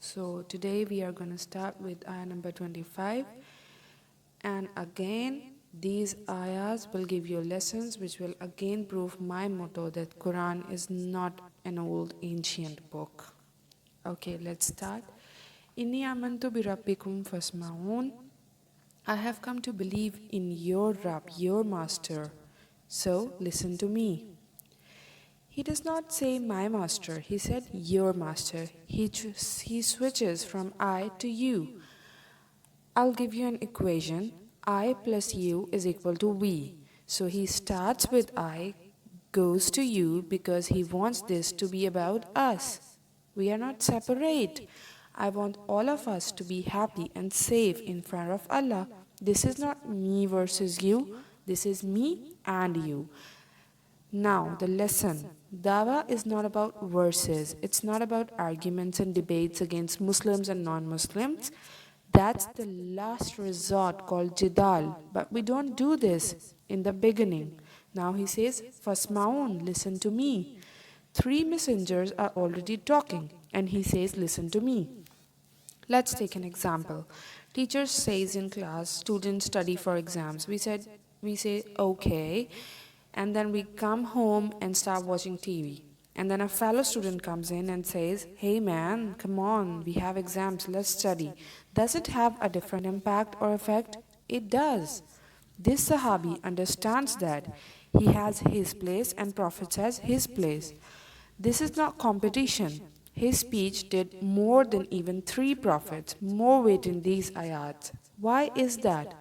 So today we are going to start with ayah number 25, and again these ayahs will give you lessons which will again prove my motto that Quran is not an old ancient book. Okay, let's start. Inni amantu bi rabbikum fasma'un. I have come to believe in your Rabb, your master. So listen to me. He does not say my master, he said your master. He switches from I to you. I'll give you an equation. I plus you is equal to we. So he starts with I, goes to you because he wants this to be about us. We are not separate. I want all of us to be happy and safe in front of Allah. This is not me versus you. This is me and you. Now, the lesson. Dawa is not about verses. It's not about arguments and debates against Muslims and non-Muslims. That's the last resort called jidal. But we don't do this in the beginning. Now he says, Fasmaun, listen to me. 3 messengers are already talking, and he says, listen to me. Let's take an example. Teacher says in class, students study for exams. We say, okay, and then we come home and start watching TV. And then a fellow student comes in and says, hey man, come on, we have exams, let's study. Does it have a different impact or effect? It does. This Sahabi understands that. He has his place and Prophet has his place. This is not competition. His speech did more than even 3 prophets, more weight in these ayats. Why is that?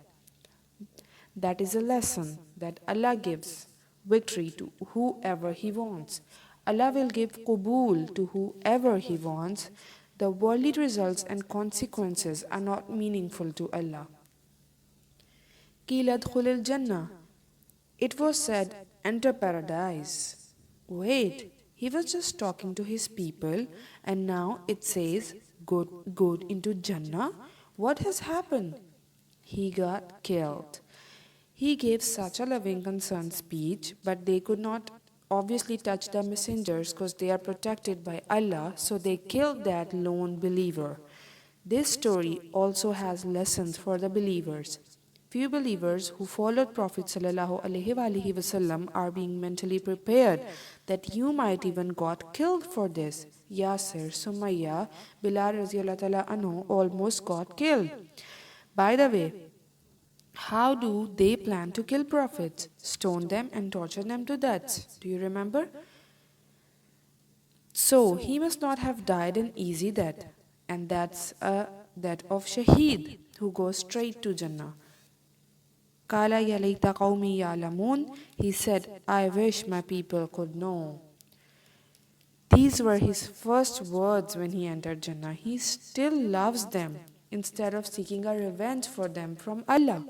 That is a lesson that Allah gives victory to whoever He wants. Allah will give qubul to whoever He wants. The worldly results and consequences are not meaningful to Allah. Qila adkhulil jannah. It was said, enter paradise. Wait, he was just talking to his people, and now it says, go into Jannah? What has happened? He got killed. He gave such a loving, concerned speech, but they could not obviously touch the messengers because they are protected by Allah, so they killed that lone believer. This story also has lessons for the believers. Few believers who followed Prophet ﷺ are being mentally prepared that you might even got killed for this. Yasir, Sumayya, Bilal radiallahu ta'ala anhu almost got killed. By the way, how do they plan to kill prophets? Stone them and torture them to death. Do you remember? So he must not have died an easy death, and that's a death of Shaheed, who goes straight to Jannah. Kala ya layta qawmi ya'lamun. He said, I wish my people could know. These were his first words when he entered Jannah. He still loves them instead of seeking a revenge for them from Allah.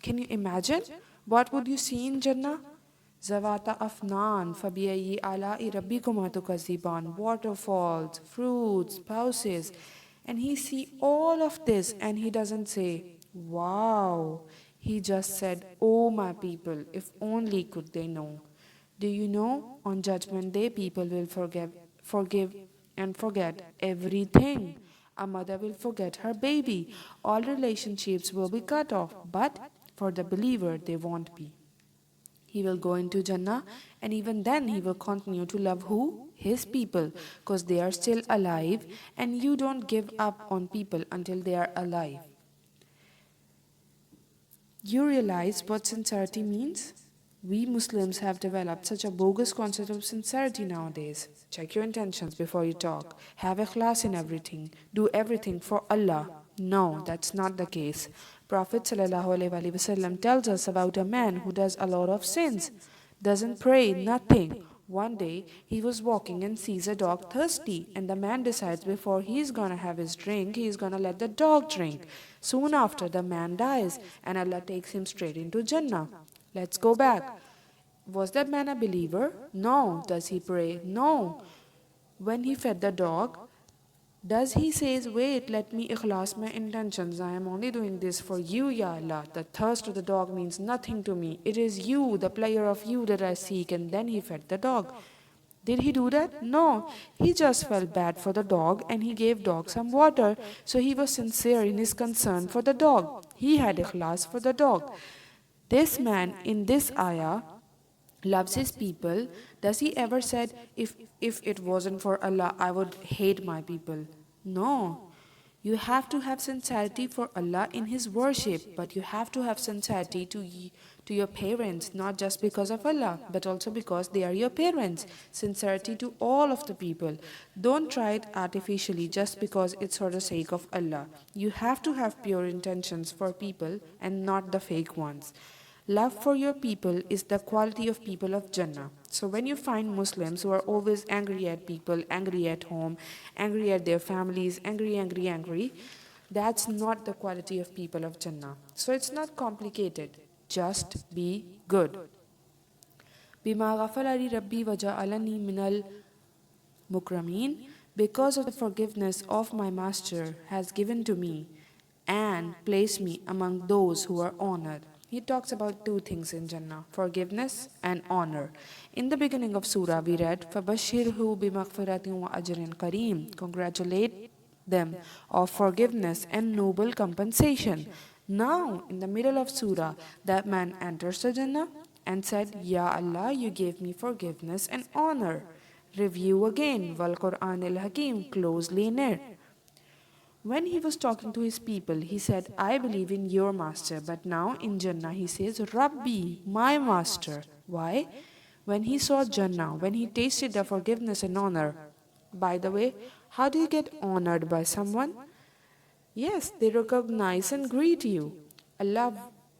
Can you imagine? What would you see in Jannah? Zawata afnan, fabiyayi ala'i rabbikuma tukaziban, waterfalls, fruits, spouses. And he see all of this and he doesn't say, wow. He just said, oh my people, if only could they know. Do you know, on Judgment Day, people will forgive and forget everything. A mother will forget her baby. All relationships will be cut off. But for the believer, they won't be. He will go into Jannah, and even then he will continue to love who? His people, because they are still alive, and you don't give up on people until they are alive. You realize what sincerity means? We Muslims have developed such a bogus concept of sincerity nowadays. Check your intentions before you talk. Have ikhlas in everything. Do everything for Allah. No, that's not the case. Prophet ﷺ tells us about a man who does a lot of sins. Doesn't pray, nothing. One day, he was walking and sees a dog thirsty, and the man decides before he's gonna have his drink, he's gonna let the dog drink. Soon after, the man dies, and Allah takes him straight into Jannah. Let's go back. Was that man a believer? No. Does he pray? No. When he fed the dog, Does he says, wait, let me ikhlas my intentions. I am only doing this for you, Ya Allah. The thirst of the dog means nothing to me. It is you, the pleasure of you that I seek. And then he fed the dog. Did he do that? No. He just felt bad for the dog and he gave dog some water. So he was sincere in his concern for the dog. He had ikhlas for the dog. This man in this ayah loves his people. Does he ever said, if it wasn't for Allah, I would hate my people? No. You have to have sincerity for Allah in His worship, but you have to have sincerity to your parents, not just because of Allah, but also because they are your parents. Sincerity to all of the people. Don't try it artificially just because it's for the sake of Allah. You have to have pure intentions for people and not the fake ones. Love for your people is the quality of people of Jannah. So when you find Muslims who are always angry at people, angry at home, angry at their families, angry, that's not the quality of people of Jannah. So it's not complicated. Just be good. Bima ghafara rabbi wa ja'alani minal mukrameen, because of the forgiveness of my master has given to me and placed me among those who are honored. He talks about two things in Jannah, forgiveness and honor. In the beginning of Surah, we read, فَبَشِّرْهُ بِمَغْفِرَةٍ وَأَجْرٍ كَرِيمٍ. Congratulate them of forgiveness and noble compensation. Now, in the middle of Surah, that man enters the Jannah and said, Ya Allah, you gave me forgiveness and honor. Review again, Wal Quran al Hakim, closely near. When he was talking to his people, he said, I believe in your master. But now in Jannah, he says, Rabbi, my master. Why? When he saw Jannah, when he tasted the forgiveness and honor. By the way, how do you get honored by someone? Yes, they recognize and greet you. Allah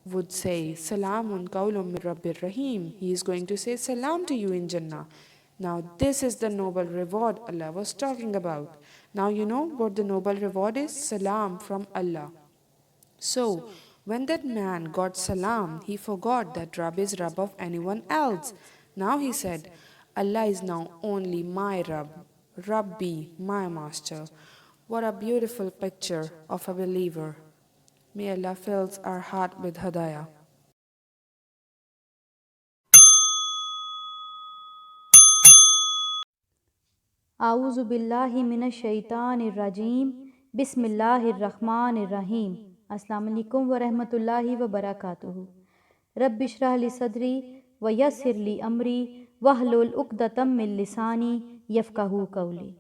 would say, Salamun qawlun min Rabbir Rahim. He is going to say salam to you in Jannah. Now this is the noble reward Allah was talking about. Now you know what the noble reward is? Salam from Allah. So, when that man got salam, he forgot that Rabb is Rabb of anyone else. Now he said, Allah is now only my Rabb, Rabbi, my master. What a beautiful picture of a believer. May Allah fills our heart with Hadayah. اعوذ باللہ من الشیطان الرجیم بسم اللہ الرحمن الرحیم۔ السلام علیکم ورحمۃ اللہ وبرکاتہ۔ رب اشرح لی صدری ویسر لی امری واحلل عقدۃ من لسانی یفقہوا قولی۔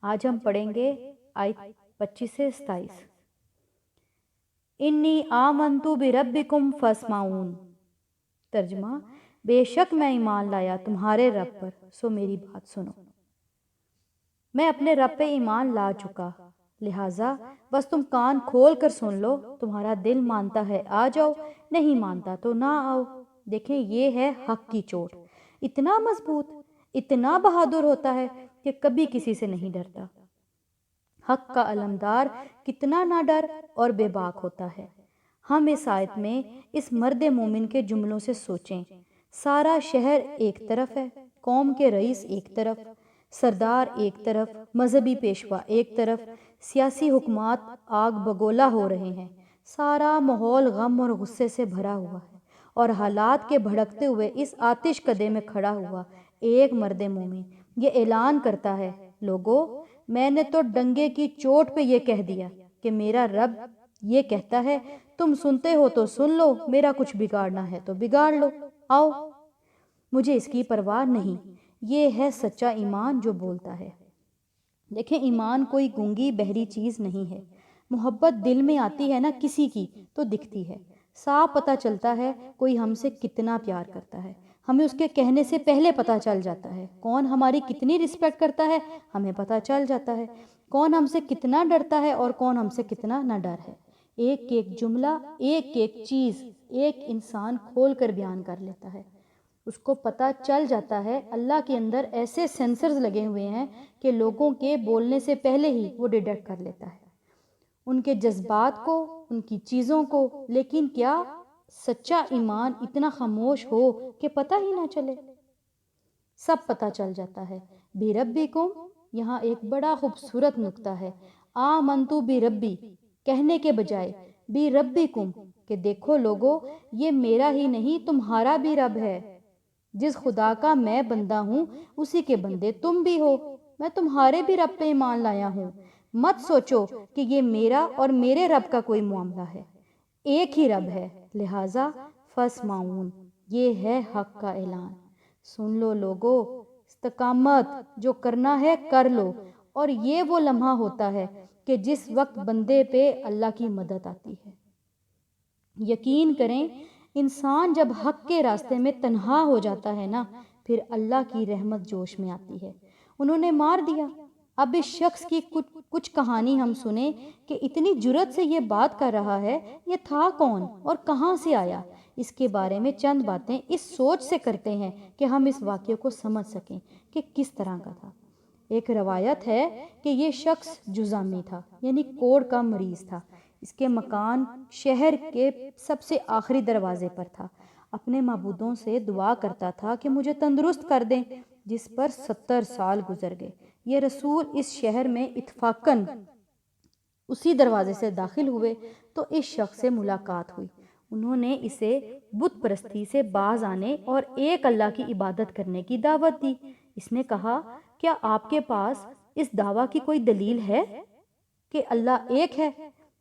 آج ہم پڑھیں گے آیت 25 سے 27۔ انی آمنت بربکم فاسمعون۔ ترجمہ، بے شک میں ایمان لایا تمہارے رب پر، سو میری بات سنو۔ میں اپنے رب پہ ایمان لا چکا، لہٰذا بس تم کان کھول کر سن لو۔ تمہارا دل مانتا ہے آ جاؤ، نہیں مانتا تو نہ آؤ۔ دیکھیں، یہ ہے حق کی چوٹ۔ اتنا مضبوط، اتنا بہادر ہوتا ہے کہ کبھی کسی سے نہیں ڈرتا۔ حق کا علمدار کتنا نہ ڈر اور بے باک ہوتا ہے۔ ہم اس آیت میں اس مرد مومن کے جملوں سے سوچیں۔ سارا شہر ایک طرف ہے، قوم کے رئیس ایک طرف، سردار ایک طرف، مذہبی پیشوا ایک طرف، سیاسی حکمات آگ بگولا ہو رہے ہیں۔ سارا ماحول غم اور غصے سے بھرا ہوا ہے، اور حالات کے بھڑکتے ہوئے اس آتش کدے میں کھڑا ہوا ایک مرد مومن یہ اعلان کرتا ہے، لوگو، میں نے تو ڈنگے کی چوٹ پہ یہ کہہ دیا کہ میرا رب یہ کہتا ہے، تم سنتے ہو تو سن لو، میرا کچھ بگاڑنا ہے تو بگاڑ لو، آؤ، مجھے اس کی پرواہ نہیں۔ یہ ہے سچا ایمان جو بولتا ہے۔ دیکھیں، ایمان کوئی گونگی بہری چیز نہیں ہے۔ محبت دل میں آتی ہے نا کسی کی تو دکھتی ہے، صاف پتہ چلتا ہے کوئی ہم سے کتنا پیار کرتا ہے۔ ہمیں اس کے کہنے سے پہلے پتہ چل جاتا ہے کون ہماری کتنی رسپیکٹ کرتا ہے، ہمیں پتہ چل جاتا ہے کون ہم سے کتنا ڈرتا ہے اور کون ہم سے کتنا نہ ڈر ہے۔ ایک ایک جملہ، ایک ایک چیز ایک انسان کھول کر بیان کر لیتا ہے، اس کو پتہ چل جاتا ہے۔ اللہ کے اندر ایسے سینسرز لگے ہوئے ہیں کہ لوگوں کے بولنے سے پہلے ہی وہ ڈیٹیکٹ کر لیتا ہے ان کے جذبات کو، ان کی چیزوں کو۔ لیکن کیا سچا ایمان اتنا خاموش ہو کہ پتہ ہی نہ چلے؟ سب پتہ چل جاتا ہے۔ بِرَبِّکُم، یہاں ایک بڑا خوبصورت نکتہ ہے، آمنتو بربی کہنے کے بجائے بی ربکم، کہ دیکھو لوگو یہ میرا ہی نہیں تمہارا بھی رب ہے، جس خدا کا میں بندہ ہوں اسی کے بندے تم بھی ہو، میں تمہارے بھی رب پہ ایمان لایا ہوں، مت سوچو کہ یہ میرا اور میرے رب کا کوئی معاملہ ہے، ایک ہی رب ہے، لہٰذا فاسمعون، یہ ہے حق کا اعلان، سن لو لوگو، استقامت جو کرنا ہے کر لو، اور یہ وہ لمحہ ہوتا ہے کہ جس وقت بندے پہ اللہ کی مدد آتی ہے۔ یقین کریں انسان جب حق کے راستے میں تنہا ہو جاتا ہے نا، پھر اللہ کی رحمت جوش میں آتی ہے۔ انہوں نے مار دیا۔ اب اس شخص کی کچھ کہانی ہم سنیں کہ اتنی جرت سے یہ بات کر رہا ہے، یہ تھا کون اور کہاں سے آیا؟ اس کے بارے میں چند باتیں اس سوچ سے کرتے ہیں کہ ہم اس واقعے کو سمجھ سکیں کہ کس طرح کا تھا۔ ایک روایت ہے کہ یہ شخص جذامی تھا، یعنی کوڑ کا مریض تھا۔ اس کے مکان شہر کے سب سے آخری دروازے پر تھا۔ اپنے معبودوں سے دعا کرتا تھا کہ مجھے تندرست کر دیں، جس پر 70 سال گزر گئے۔ یہ رسول اس شہر میں اتفاقاً اسی دروازے سے داخل ہوئے تو اس شخص سے ملاقات ہوئی۔ انہوں نے اسے بت پرستی سے باز آنے اور ایک اللہ کی عبادت کرنے کی دعوت دی۔ اس نے کہا، کیا آپ کے پاس اس دعویٰ کی کوئی دلیل ہے کہ اللہ ایک ہے؟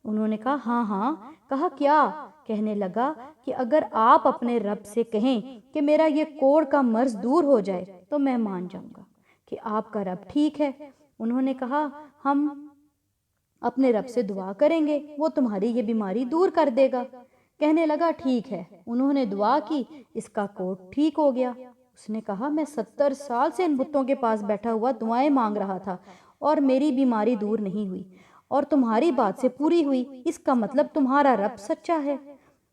انہوں نے کہا ہاں ہاں۔ کہا کیا؟ کہنے لگا کہ اگر آپ اپنے رب سے کہیں کہ میرا یہ کوڑ کا مرض دور ہو جائے تو میں مان جاؤں گا کہ آپ کا رب ٹھیک ہے۔ انہوں نے کہا ہم اپنے رب سے دعا کریں گے، وہ تمہاری یہ بیماری دور کر دے گا۔ کہنے لگا ٹھیک ہے۔ انہوں نے دعا کی، اس کا کوڑ ٹھیک ہو گیا۔ اس نے کہا میں 70 سال سے ان بتوں کے پاس بیٹھا ہوا دعائیں مانگ رہا تھا اور میری بیماری دور نہیں ہوئی، اور تمہاری بات سے پوری ہوئی، اس کا مطلب تمہارا رب سچا ہے۔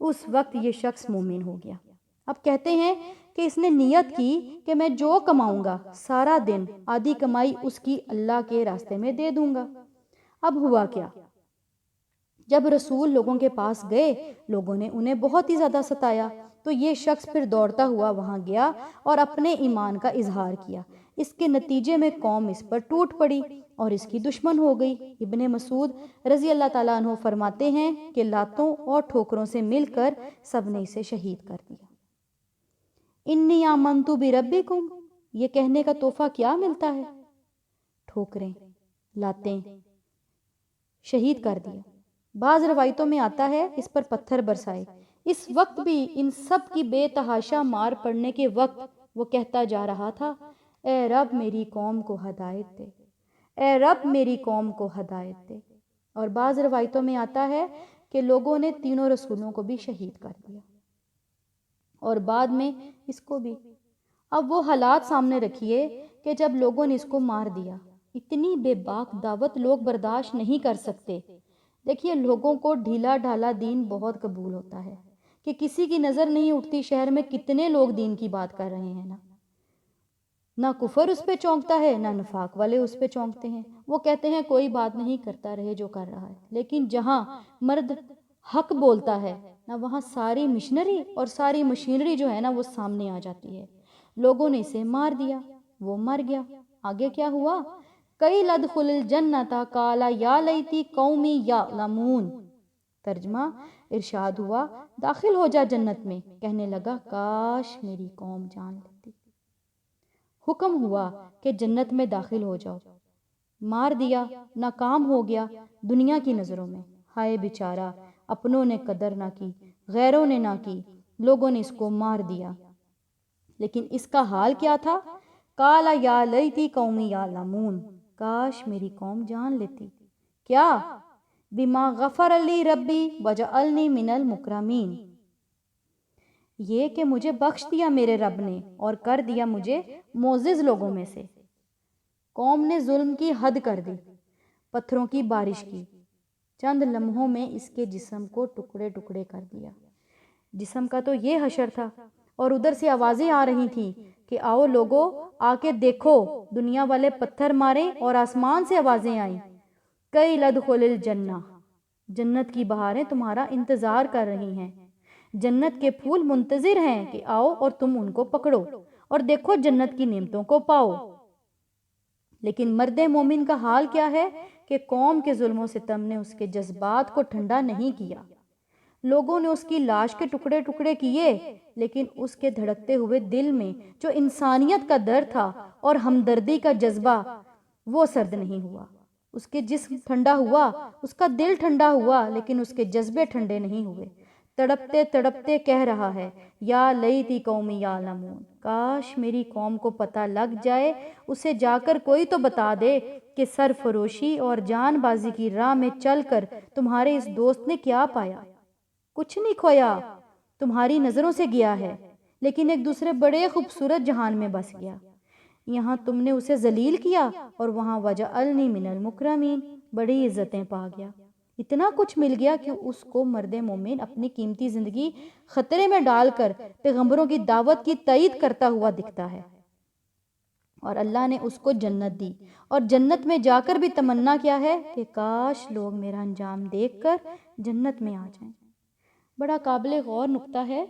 اس وقت یہ شخص مومن ہو گیا۔ اب کہتے ہیں کہ اس نے نیت کی کہ میں جو کماؤں گا سارا دن آدھی کمائی اس کی اللہ کے راستے میں دے دوں گا۔ اب ہوا کیا؟ جب رسول لوگوں کے پاس گئے، لوگوں نے انہیں بہت ہی زیادہ ستایا، تو یہ شخص پھر دوڑتا ہوا وہاں گیا اور اپنے ایمان کا اظہار کیا۔ اس کے نتیجے میں قوم اس پر ٹوٹ پڑی اور اس کی دشمن ہو گئی۔ ابن مسعود رضی اللہ تعالیٰ عنہ فرماتے ہیں کہ لاتوں اور ٹھوکروں سے مل کر سب نے اسے شہید کر دیا۔ انی آمنتو بربکم، یہ کہنے کا تحفہ کیا ملتا ہے؟ ٹھوکریں، لاتیں، شہید کر دیا۔ بعض روایتوں میں آتا ہے اس پر پتھر برسائے۔ اس وقت بھی ان سب کی بے تحاشا مار پڑنے کے وقت وہ کہتا جا رہا تھا، اے رب میری قوم کو ہدایت دے، اے رب میری قوم کو ہدایت دے۔ اور بعض روایتوں میں آتا ہے کہ لوگوں نے تینوں رسولوں کو بھی شہید کر دیا اور بعد میں اس کو بھی۔ اب وہ حالات سامنے رکھیے کہ جب لوگوں نے اس کو مار دیا، اتنی بے باک دعوت لوگ برداشت نہیں کر سکتے۔ دیکھیے لوگوں کو ڈھیلا ڈھالا دین بہت قبول ہوتا ہے کہ کسی کی نظر نہیں اٹھتی شہر میں کتنے لوگ دین کی بات کر رہے ہیں، نہ کفر اس پہ چونکتا ہے، نہ نفاق والے اس پہ چونکتے ہیں۔ وہ کہتے ہیں کوئی بات نہیں، کرتا رہے جو کر رہا ہے۔ لیکن جہاں مرد حق بولتا ہے نہ، وہاں ساری مشنری اور ساری مشینری جو ہے نا وہ سامنے آ جاتی ہے۔ لوگوں نے اسے مار دیا، وہ مر گیا۔ آگے کیا ہوا؟ کئی لدخل الجنت قال یا لیتی قومی یعلمون۔ ترجمہ ارشاد ہوا داخل ہو جا جنت میں، کہنے لگا کاش میری قوم جان لیتی۔ حکم ہوا کہ جنت میں داخل ہو جاؤ، مار دیا، ناکام ہو گیا دنیا کی نظروں میں۔ ہائے بیچارہ، اپنوں نے قدر نہ کی، غیروں نے نہ کی، لوگوں نے اس کو مار دیا۔ لیکن اس کا حال کیا تھا؟ قال یا لیتی قومی یعلمون، کاش میری قوم جان لیتی۔ کیا؟ بما غفر لی ربی وجعلنی من المکرمین، یہ کہ مجھے بخش دیا میرے رب نے اور کر دیا مجھے معزز لوگوں میں سے۔ قوم نے ظلم کی حد کر دی، پتھروں کی بارش کی، چند لمحوں میں اس کے جسم کو ٹکڑے ٹکڑے کر دیا۔ جسم کا تو یہ حشر تھا، اور ادھر سے آوازیں آ رہی تھیں کہ آؤ لوگو آ کے دیکھو، دنیا والے پتھر مارے اور آسمان سے آوازیں آئیں، کئی لدخل الجنہ، جنت کی بہاریں تمہارا انتظار کر رہی ہیں، جنت کے پھول منتظر ہیں کہ آؤ اور تم ان کو پکڑو اور دیکھو جنت کی نعمتوں کو پاؤ۔ لیکن مرد مومن کا حال کیا ہے کہ قوم کے ظلم و ستم نے اس کے جذبات کو ٹھنڈا نہیں کیا۔ لوگوں نے اس کی لاش کے ٹکڑے ٹکڑے کیے، لیکن اس کے دھڑکتے ہوئے دل میں جو انسانیت کا درد تھا اور ہمدردی کا جذبہ، وہ سرد نہیں ہوا۔ اس کے جسم ٹھنڈا ہوا، اس کا دل ٹھنڈا ہوا، لیکن اس کے جذبے ٹھنڈے نہیں ہوئے۔ تڑپتے تڑپتے کہہ رہا ہے، یا لیتی قومی یعلمون، کاش میری قوم کو پتہ لگ جائے، اسے جا کر کوئی تو بتا دے کہ سرفروشی اور جان بازی کی راہ میں چل کر تمہارے اس دوست نے کیا پایا۔ کچھ نہیں کھویا، تمہاری نظروں سے گیا ہے، لیکن ایک دوسرے بڑے خوبصورت جہان میں بس گیا۔ یہاں تم نے اسے ذلیل کیا اور وہاں وجعلنی من المکرمین، بڑی عزتیں پا گیا۔ اتنا کچھ مل گیا کہ اس کو مرد مومن اپنی قیمتی زندگی خطرے میں ڈال کر پیغمبروں کی دعوت کی تائید کرتا ہوا دکھتا ہے، اور اللہ نے اس کو جنت دی، اور جنت میں جا کر بھی تمنا کیا ہے کہ کاش لوگ میرا انجام دیکھ کر جنت میں آ جائیں۔ بڑا قابل غور نکتہ ہے۔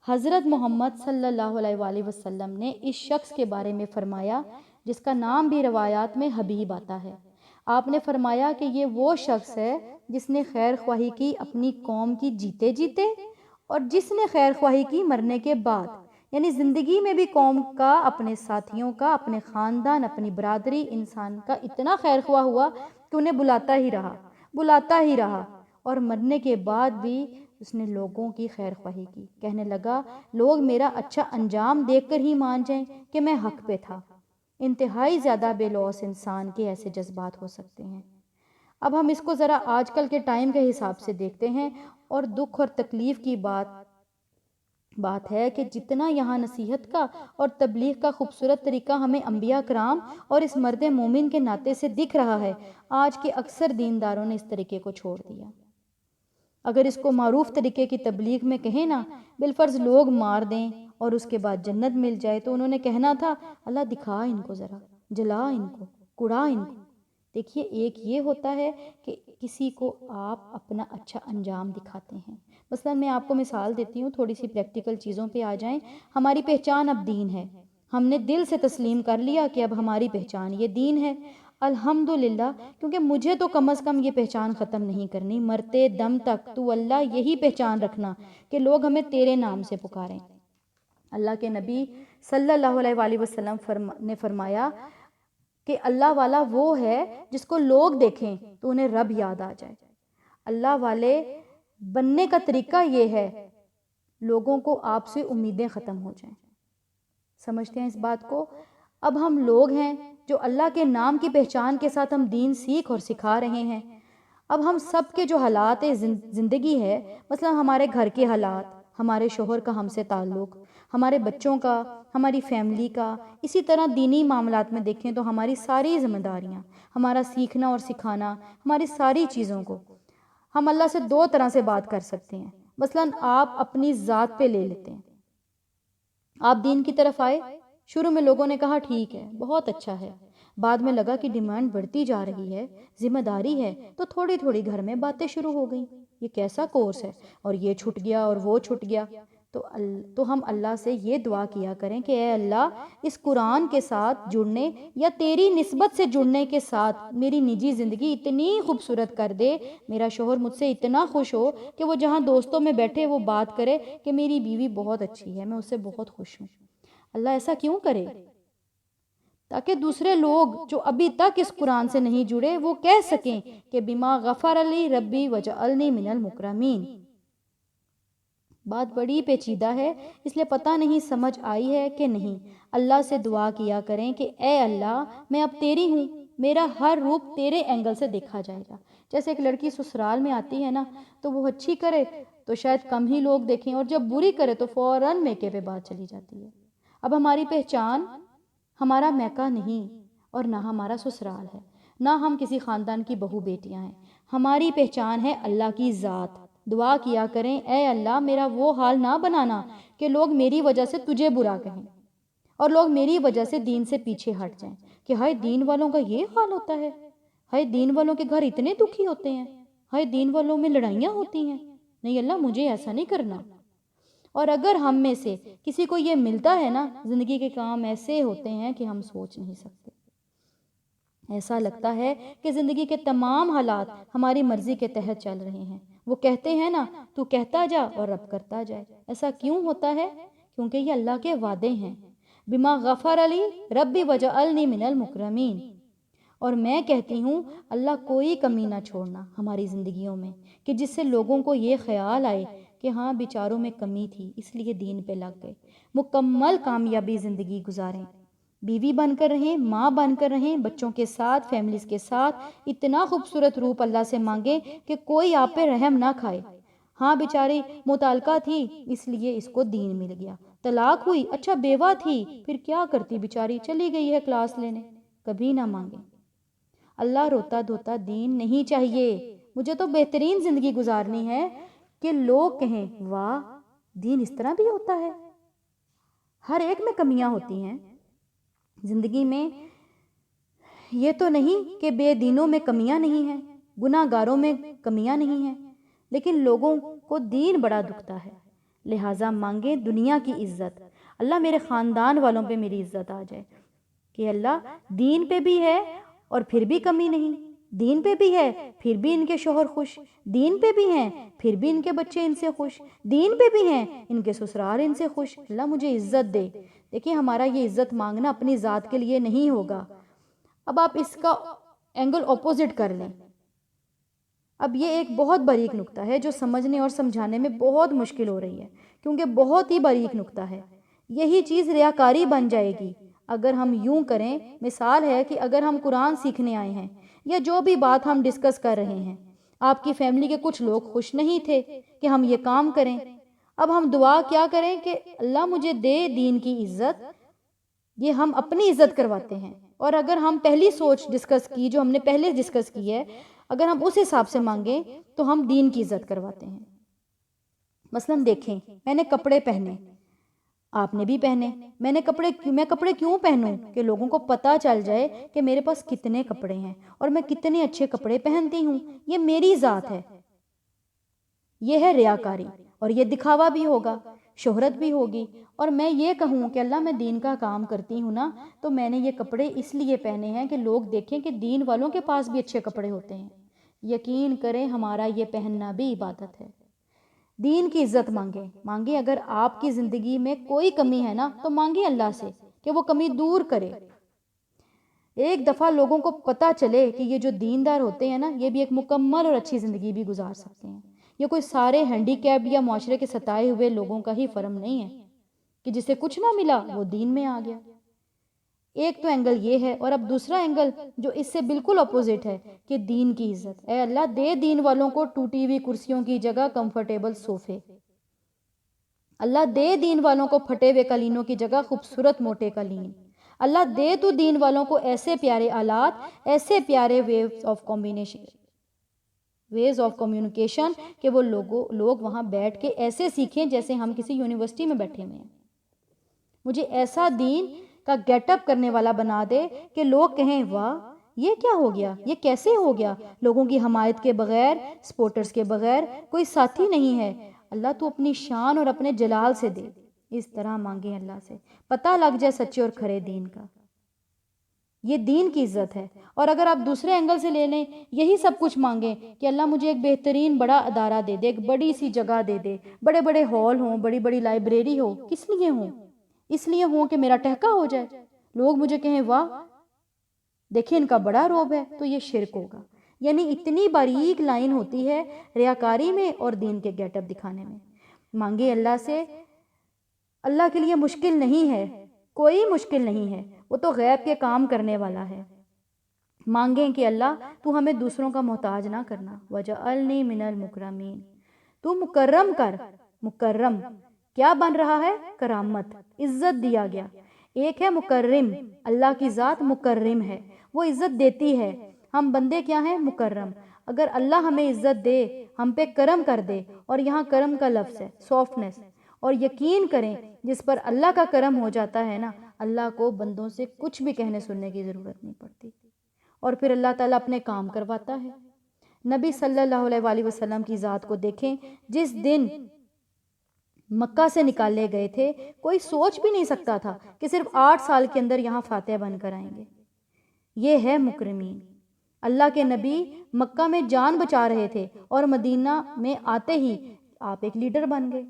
حضرت محمد صلی اللہ علیہ وآلہ وسلم نے اس شخص کے بارے میں فرمایا جس کا نام بھی روایات میں حبیب آتا ہے۔ آپ نے فرمایا کہ یہ وہ شخص ہے جس نے خیر خواہی کی اپنی قوم کی جیتے جیتے، اور جس نے خیر خواہی کی مرنے کے بعد، یعنی زندگی میں بھی قوم کا، اپنے ساتھیوں کا، اپنے خاندان، اپنی برادری، انسان کا اتنا خیر خواہ ہوا کہ انہیں بلاتا ہی رہا، اور مرنے کے بعد بھی اس نے لوگوں کی خیر خواہی کی، کہنے لگا لوگ میرا اچھا انجام دیکھ کر ہی مان جائیں کہ میں حق پہ تھا۔ انتہائی زیادہ بے لوث انسان کے ایسے جذبات ہو سکتے ہیں۔ اب ہم اس کو ذرا آج کل کے ٹائم کے حساب سے دیکھتے ہیں، اور دکھ اور تکلیف کی بات ہے کہ جتنا یہاں نصیحت کا اور تبلیغ کا خوبصورت طریقہ ہمیں انبیاء کرام اور اس مرد مومن کے ناطے سے دکھ رہا ہے، آج کے اکثر دینداروں نے اس طریقے کو چھوڑ دیا۔ اگر اس کو معروف طریقے کی تبلیغ میں کہیں نا، بالفرض لوگ مار دیں اور اس کے بعد جنت مل جائے، تو انہوں نے کہنا تھا اللہ دکھا ان کو، ذرا جلا ان کو، کڑا ان کو۔ دیکھیے، ایک یہ ہوتا ہے کہ کسی کو آپ اپنا اچھا انجام دکھاتے ہیں۔ مثلا میں آپ کو مثال دیتی ہوں، تھوڑی سی پریکٹیکل چیزوں پہ آ جائیں۔ ہماری پہچان اب دین ہے، ہم نے دل سے تسلیم کر لیا کہ اب ہماری پہچان یہ دین ہے، الحمدللہ، کیونکہ مجھے تو کم از کم یہ پہچان ختم نہیں کرنی، مرتے دم تک تو اللہ یہی پہچان رکھنا کہ لوگ ہمیں تیرے نام سے پکاریں۔ اللہ کے نبی صلی اللہ علیہ وآلہ وسلم نے فرمایا کہ اللہ والا وہ ہے جس کو لوگ دیکھیں تو انہیں رب یاد آ جائے۔ اللہ والے بننے کا طریقہ یہ ہے لوگوں کو آپ سے امیدیں ختم ہو جائیں۔ سمجھتے ہیں اس بات کو؟ اب ہم لوگ ہیں جو اللہ کے نام کی پہچان کے ساتھ ہم دین سیکھ اور سکھا رہے ہیں۔ اب ہم سب کے جو حالات زندگی ہے، مثلا ہمارے گھر کے حالات، ہمارے شوہر کا ہم سے تعلق، ہمارے بچوں کا، ہماری فیملی کا، اسی طرح دینی معاملات میں دیکھیں تو ہماری ساری ذمہ داریاں، ہمارا سیکھنا اور سکھانا، ہماری ساری چیزوں کو ہم اللہ سے دو طرح سے بات کر سکتے ہیں۔ مثلا آپ اپنی ذات پہ لے لیتے ہیں، آپ دین کی طرف آئے، شروع میں لوگوں نے کہا ٹھیک ہے، بہت اچھا ہے، بعد میں لگا کہ ڈیمانڈ بڑھتی جا رہی ہے، ذمہ داری ہے، تو تھوڑی تھوڑی گھر میں باتیں شروع ہو گئیں، یہ کیسا کورس ہے، اور یہ چھٹ گیا اور وہ چھٹ گیا۔ تو ہم اللہ سے یہ دعا کیا کریں کہ اے اللہ، اس قرآن کے ساتھ جڑنے یا تیری نسبت سے جڑنے کے ساتھ میری نجی زندگی اتنی خوبصورت کر دے، میرا شوہر مجھ سے اتنا خوش ہو کہ وہ جہاں دوستوں میں بیٹھے وہ بات کرے کہ میری بیوی بہت اچھی ہے، میں اس سے بہت خوش ہوں۔ اللہ ایسا کیوں کرے؟ تاکہ دوسرے لوگ جو ابھی تک اس قرآن سے نہیں جڑے وہ کہہ سکیں کہ بما غفر لی ربی وجعلنی من المکرمین۔ بات بڑی پیچیدہ ہے، اس لیے پتہ نہیں سمجھ آئی ہے کہ نہیں۔ اللہ سے دعا کیا کریں کہ اے اللہ، میں اب تیری ہوں، میرا ہر روپ تیرے اینگل سے دیکھا جائے گا۔ جیسے ایک لڑکی سسرال میں آتی ہے نا، تو وہ اچھی کرے تو شاید کم ہی لوگ دیکھیں، اور جب بری کرے تو فوراً میکے پہ بات چلی جاتی ہے۔ اب ہماری پہچان ہمارا میکا نہیں، اور نہ ہمارا سسرال ہے، نہ ہم کسی خاندان کی بہو بیٹیاں ہیں، ہماری پہچان ہے اللہ کی ذات۔ دعا کیا کریں اے اللہ، میرا وہ حال نہ بنانا کہ لوگ میری وجہ سے تجھے برا کہیں، اور لوگ میری وجہ سے دین سے پیچھے ہٹ جائیں کہ ہائے دین والوں کا یہ حال ہوتا ہے، ہائے دین والوں کے گھر اتنے دکھی ہوتے ہیں، ہائے دین والوں میں لڑائیاں ہوتی ہیں۔ نہیں اللہ، مجھے ایسا نہیں کرنا۔ اور اگر ہم میں سے کسی کو یہ ملتا ہے نا، زندگی کے کام ایسے ہوتے ہیں کہ ہم سوچ نہیں سکتے۔ ایسا لگتا ہے کہ زندگی کے تمام حالات ہماری مرضی کے تحت چل رہے ہیں۔ وہ کہتے ہیں نا، تو کہتا جا اور رب کرتا جائے۔ ایسا کیوں ہوتا ہے؟ کیونکہ یہ اللہ کے وعدے ہیں۔ بما غفر علی ربی وجعلنی من المکرمین۔ اور میں کہتی ہوں اللہ کوئی کمی نہ چھوڑنا ہماری زندگیوں میں، کہ جس سے لوگوں کو یہ خیال آئے کہ ہاں بیچاروں میں کمی تھی اس لیے دین پہ لگ گئے۔ مکمل کامیابی زندگی گزاریں، بیوی بن کر رہیں، ماں بن کر رہیں، بچوں کے ساتھ، فیملیز کے ساتھ اتنا خوبصورت روپ اللہ سے مانگیں کہ کوئی آپ پہ رحم نہ کھائے۔ ہاں بیچاری متعلقہ تھی اس لیے اس کو دین مل گیا، طلاق ہوئی، اچھا بیوہ تھی پھر کیا کرتی بیچاری، چلی گئی ہے کلاس لینے۔ کبھی نہ مانگیں۔ اللہ روتا دھوتا دین نہیں چاہیے۔ مجھے تو بہترین زندگی گزارنی ہے کہ لوگ کہیں واہ دین اس طرح بھی ہوتا ہے۔ ہر ایک میں کمیاں ہوتی ہیں زندگی میں، یہ تو نہیں کہ بے دینوں میں کمیاں نہیں ہیں، گناہ گاروں میں کمیاں نہیں ہیں، لیکن لوگوں کو دین بڑا دکھتا ہے، لہٰذا مانگیں دنیا کی عزت۔ اللہ میرے خاندان والوں پہ میری عزت آ جائے، کہ اللہ دین پہ بھی ہے اور پھر بھی کمی نہیں، دین پہ بھی ہے پھر بھی ان کے شوہر خوش، دین پہ بھی ہیں پھر بھی ان کے بچے ان سے خوش، دین پہ بھی ہیں ان کے سسرال ان سے خوش۔ اللہ مجھے عزت دے۔ دیکھیں ہمارا یہ عزت مانگنا اپنی ذات کے لیے نہیں ہوگا۔ اب آپ اس کا اینگل اپوزٹ کر لیں۔ اب یہ ایک بہت باریک نکتہ ہے جو سمجھنے اور سمجھانے میں بہت مشکل ہو رہی ہے، کیونکہ بہت ہی باریک نکتہ ہے۔ یہی چیز ریاکاری بن جائے گی اگر ہم یوں کریں۔ مثال ہے کہ اگر ہم قرآن سیکھنے آئے ہیں یا جو بھی بات ہم ڈسکس کر رہے ہیں، آپ کی فیملی کے کچھ لوگ خوش نہیں تھے کہ ہم یہ کام کریں، اب ہم دعا کیا کریں کہ اللہ مجھے دے دین کی عزت۔ یہ ہم اپنی عزت کرواتے ہیں، اور اگر ہم پہلی سوچ ڈسکس کی جو ہم نے پہلے ڈسکس کی ہے، اگر ہم اس حساب سے مانگیں تو ہم دین کی عزت کرواتے ہیں۔ مثلا دیکھیں میں نے کپڑے پہنے، آپ نے بھی پہنے، میں کپڑے کیوں پہنوں؟ کہ لوگوں کو پتہ چل جائے کہ میرے پاس کتنے کپڑے ہیں اور میں کتنے اچھے کپڑے پہنتی ہوں، یہ میری ذات ہے۔ یہ ہے ریاکاری، اور یہ دکھاوا بھی ہوگا، شہرت بھی ہوگی۔ اور میں یہ کہوں کہ اللہ میں دین کا کام کرتی ہوں نا، تو میں نے یہ کپڑے اس لیے پہنے ہیں کہ لوگ دیکھیں کہ دین والوں کے پاس بھی اچھے کپڑے ہوتے ہیں۔ یقین کریں ہمارا یہ پہننا بھی عبادت ہے۔ دین کی عزت مانگیں۔ اگر آپ کی زندگی میں کوئی کمی ہے نا تو مانگیں اللہ سے کہ وہ کمی دور کرے۔ ایک دفعہ لوگوں کو پتہ چلے کہ یہ جو دیندار ہوتے ہیں نا، یہ بھی ایک مکمل اور اچھی زندگی بھی گزار سکتے ہیں۔ یہ کوئی سارے ہینڈی کیپ یا معاشرے کے ستائے ہوئے لوگوں کا ہی فرم نہیں ہے کہ جسے کچھ نہ ملا وہ دین میں آ گیا۔ ایک تو اینگل یہ ہے، اور اب دوسرا اینگل جو اس سے بالکل اپوزٹ ہے کہ دین کی عزت۔ اے اللہ دے دین والوں کو ٹوٹی ہوئی کرسیوں کی جگہ کمفرٹیبل صوفے۔ اللہ دے دین والوں کو پھٹے ہوئے قالینوں کی جگہ خوبصورت موٹے قالین۔ اللہ دے تو دین والوں کو ایسے پیارے آلات، ایسے پیارے ویز آف کمیونیکیشن کہ وہ لوگ وہاں بیٹھ کے ایسے سیکھیں جیسے ہم کسی یونیورسٹی میں بیٹھے ہوئے ہیں۔ مجھے ایسا دین کا گیٹ اپ کرنے والا بنا دے کہ لوگ کہیں واہ یہ کیا ہو گیا، یہ کیسے ہو گیا، لوگوں کی حمایت کے بغیر، سپورٹرز کے بغیر، کوئی ساتھی نہیں ہے۔ اللہ تو اپنی شان اور اپنے جلال سے دے۔ اس طرح مانگیں اللہ سے، پتہ لگ جائے سچے اور کھرے دین کا۔ یہ دین کی عزت ہے۔ اور اگر آپ دوسرے اینگل سے لے لیں، یہی سب کچھ مانگیں کہ اللہ مجھے ایک بہترین بڑا ادارہ دے دے، ایک بڑی سی جگہ دے دے، بڑے بڑے ہال ہوں، بڑی بڑی لائبریری ہو۔ کس لیے ہوں؟ اس لیے ہوں کہ میرا ٹہکا ہو جائے، لوگ مجھے کہیں واہ دیکھیں ان کا بڑا روب ہے، تو یہ شرک ہوگا۔ یعنی اتنی باریک لائن ہوتی ہے ریاکاری میں اور دین کے گیٹ اپ دکھانے میں۔ مانگے اللہ سے، اللہ کے لیے مشکل نہیں ہے، کوئی مشکل نہیں ہے، وہ تو غیب کے کام کرنے والا ہے۔ مانگیں کہ اللہ تو ہمیں دوسروں کا محتاج نہ کرنا، وجعلنی من المکرمین، تو مکرم کر۔ مکرم کیا بن رہا ہے؟ کرامت، عزت دیا گیا۔ ایک ہے مکرم، اللہ کی ذات مکرم ہے، وہ عزت دیتی ہے۔ ہم بندے کیا ہیں؟ مکرم۔ اگر اللہ ہمیں عزت دے، ہم پہ کرم کر دے، اور یہاں کرم کا لفظ ہے سافٹنس، اور یقین کریں جس پر اللہ کا کرم ہو جاتا ہے نا، اللہ کو بندوں سے کچھ بھی کہنے سننے کی ضرورت نہیں پڑتی، اور پھر اللہ تعالیٰ اپنے کام کرواتا ہے۔ نبی صلی اللہ علیہ وآلہ وسلم کی ذات کو دیکھیں، جس دن مکہ سے نکالے گئے تھے، کوئی سوچ بھی نہیں سکتا تھا کہ صرف 8 سال کے اندر یہاں فاتح بن کر آئیں گے۔ یہ ہے مکرمین۔ اللہ کے نبی مکہ میں جان بچا رہے تھے اور مدینہ میں آتے ہی آپ ایک لیڈر بن گئے۔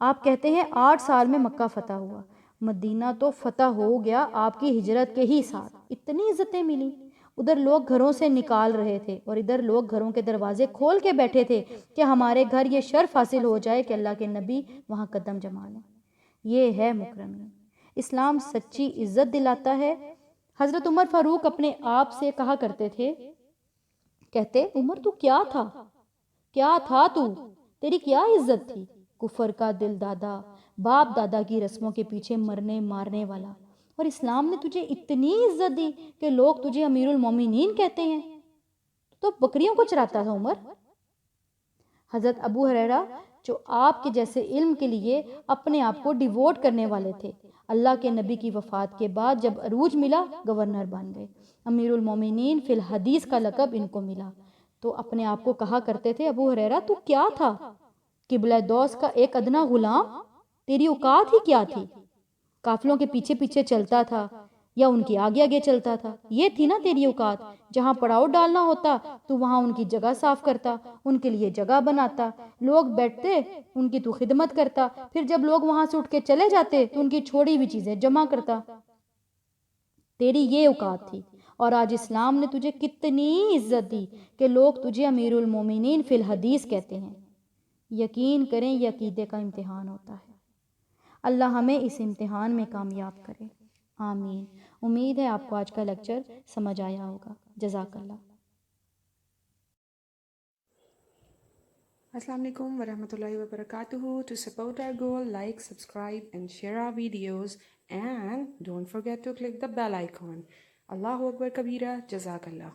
آپ کہتے ہیں 8 سال میں مکہ فتح ہوا، مدینہ تو فتح ہو گیا آپ کی ہجرت کے ہی ساتھ۔ اتنی عزتیں ملی، ادھر لوگ گھروں سے نکال رہے تھے اور ادھر لوگ گھروں کے دروازے کھول کے بیٹھے تھے کہ ہمارے گھر یہ شرف حاصل ہو جائے کہ اللہ کے نبی وہاں قدم جما لیں۔ یہ ہے مکرمین۔ اسلام سچی عزت دلاتا ہے۔ حضرت عمر فاروق اپنے آپ سے کہا کرتے تھے، کہتے عمر تو کیا تھا، کیا تھا تو، تیری کیا عزت تھی؟ کفر کا دل دادا، باپ دادا کی رسموں کے پیچھے مرنے مارنے والا، اور اسلام نے تجھے اتنی عزت دی کہ لوگ تجھے امیر المومنین کہتے ہیں۔ تو بکریوں کو چراتا تھا عمر۔ حضرت ابو ہریرہ جو آپ کے جیسے علم کے لیے اپنے آپ کو ڈیووٹ کرنے والے تھے، اللہ کے نبی کی وفات کے بعد جب عروج ملا گورنر بن گئے۔ امیر المومنین فی الحدیث کا لقب ان کو ملا، تو اپنے آپ کو کہا کرتے تھے ابو ہریرہ تو کیا تھا؟ قبلہ دوس کا ایک ادنا غلام؟ تیری اوقات ہی کیا تھی؟ قافلوں کے پیچھے پیچھے چلتا تھا یا ان کی آگے آگے چلتا تھا؟ یہ تھی نا تیری اوقات۔ جہاں پڑاؤ ڈالنا ہوتا تو وہاں ان کی جگہ صاف کرتا، ان کے لیے جگہ بناتا، لوگ بیٹھتے ان کی تو خدمت کرتا، پھر جب لوگ وہاں سے اٹھ کے چلے جاتے تو ان کی چھوڑی ہوئی چیزیں جمع کرتا۔ تیری یہ اوقات تھی، اور آج اسلام نے تجھے کتنی عزت دی کہ لوگ تجھے امیر المومنین فی الحدیث کہتے ہیں۔ یقین کریں یہ عقیدے کا امتحان ہوتا ہے۔ اللہ ہمیں اس امتحان میں کامیاب کرے، آمین۔ امید ہے آپ کو آج کا لیکچر سمجھ آیا ہوگا۔ جزاک اللہ۔ السلام علیکم ورحمۃ اللہ وبرکاتہ. To support our goal, like, subscribe and share our videos, and don't forget to click the bell icon. Allahu Akbar Kabira. Jazakallah.